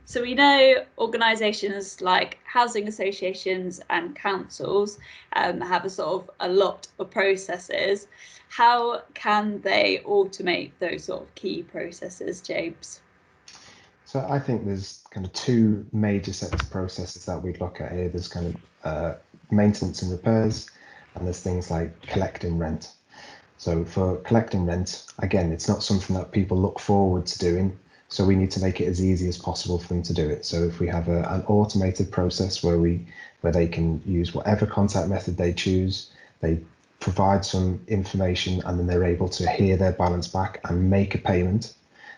So we know organisations like housing associations and councils have a sort of a lot of processes. How can they automate those sort of key processes, James? So I think there's kind of two major sets of processes that we'd look at here. There's kind of maintenance and repairs, and there's things like collecting rent. So for collecting rent, again, it's not something that people look forward to doing. So we need to make it as easy as possible for them to do it. So if we have an automated process where they can use whatever contact method they choose, they provide some information, and then they're able to hear their balance back and make a payment.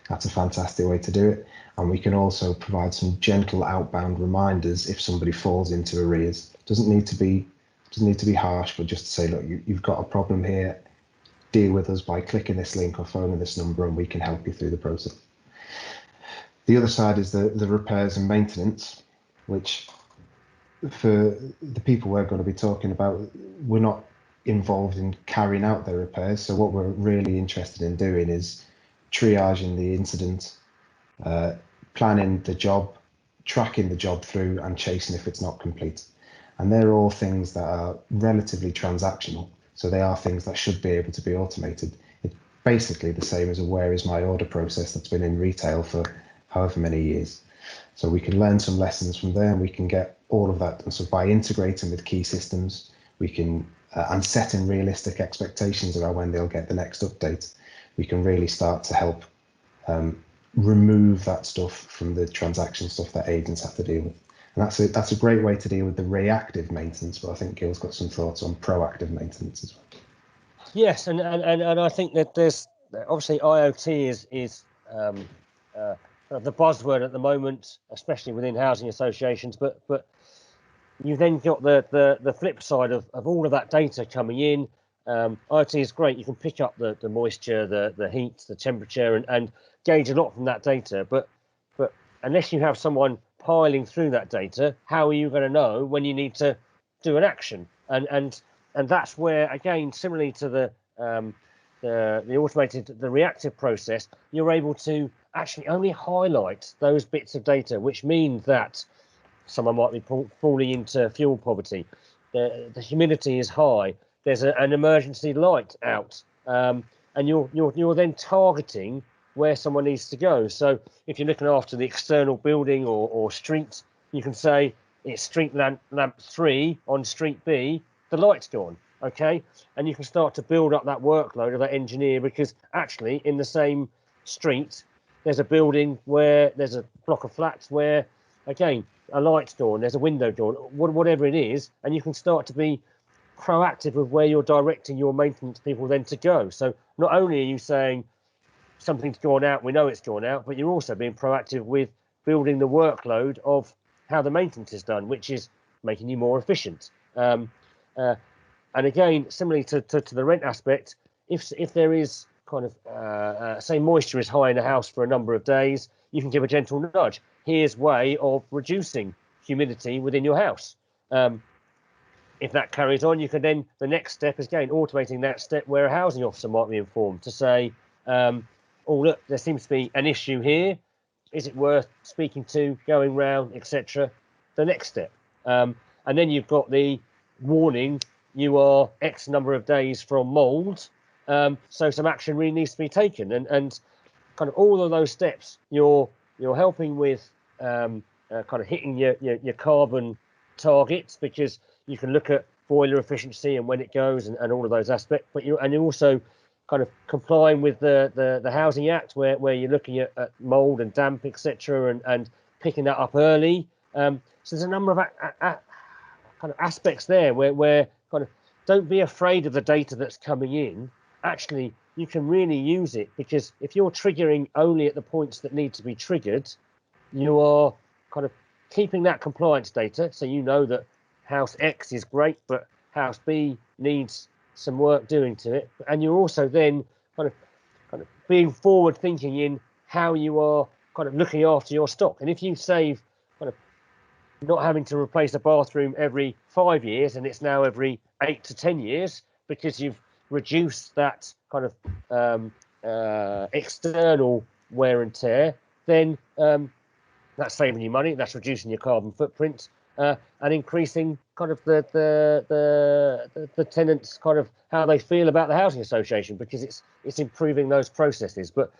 That's a fantastic way to do it. And we can also provide some gentle outbound reminders if somebody falls into arrears. Doesn't need to be harsh, but just to say, look, you've got a problem here. Deal with us by clicking this link or phoning this number, and we can help you through the process. The other side is the repairs and maintenance, which for the people we're going to be talking about, we're not involved in carrying out their repairs. So what we're really interested in doing is triaging the incident, planning the job, tracking the job through, and chasing if it's not complete. And they're all things that are relatively transactional. So they are things that should be able to be automated. It's basically the same as a where is my order process that's been in retail for however many years. So we can learn some lessons from there, and we can get all of that. And so by integrating with key systems, we can, and setting realistic expectations about when they'll get the next update, we can really start to help remove that stuff from the transaction stuff that agents have to deal with. And that's a great way to deal with the reactive maintenance, but I think Gil's got some thoughts on proactive maintenance as well. Yes, and I think that there's obviously IoT is the buzzword at the moment, especially within housing associations. But you've then got the flip side of all of that data coming in. IoT is great. You can pick up the moisture, the heat, the temperature, and gauge a lot from that data. But unless you have someone piling through that data, how are you going to know when you need to do an action? And that's where, again, similarly to the automated, the reactive process, you're able to actually only highlight those bits of data, which means that someone might be falling into fuel poverty, the humidity is high, there's an emergency light out, and you're then targeting where someone needs to go. So if you're looking after the external building or street, you can say it's street lamp 3 on street B, the light's gone, okay? And you can start to build up that workload of that engineer, because actually in the same street, there's a building where there's a block of flats where, again, a light's gone, there's a window gone, whatever it is, and you can start to be proactive with where you're directing your maintenance people then to go. So not only are you saying something's gone out, we know it's gone out, but you're also being proactive with building the workload of how the maintenance is done, which is making you more efficient. And again, similarly to the rent aspect, if there is kind of say moisture is high in the house for a number of days, you can give a gentle nudge. Here's way of reducing humidity within your house. If that carries on, you can then, the next step is, again, automating that step where a housing officer might be informed to say, oh, look, there seems to be an issue here. Is it worth speaking to, going round, etc.? The next step. And then you've got the warning, you are X number of days from mould, so some action really needs to be taken. And kind of all of those steps, you're helping with kind of hitting your carbon targets, because you can look at boiler efficiency and when it goes and all of those aspects, but you're also kind of complying with the Housing Act, where you're looking at mould and damp, etc., and picking that up early. So there's a number of kind of aspects there where kind of don't be afraid of the data that's coming in. Actually, you can really use it, because if you're triggering only at the points that need to be triggered, you are kind of keeping that compliance data, so you know that house X is great, but house B needs some work doing to it. And you're also then kind of being forward thinking in how you are kind of looking after your stock. And if you save kind of not having to replace a bathroom every 5 years and it's now every 8 to 10 years, because you've reduced that kind of external wear and tear, then That's saving you money. That's reducing your carbon footprint, and increasing kind of the tenants' kind of how they feel about the housing association, because it's improving those processes. But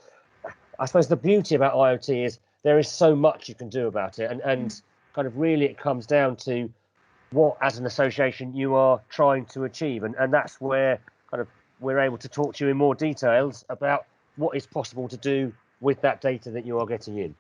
I suppose the beauty about IoT is there is so much you can do about it, and kind of really it comes down to what, as an association, you are trying to achieve, and that's where kind of we're able to talk to you in more details about what is possible to do with that data that you are getting in.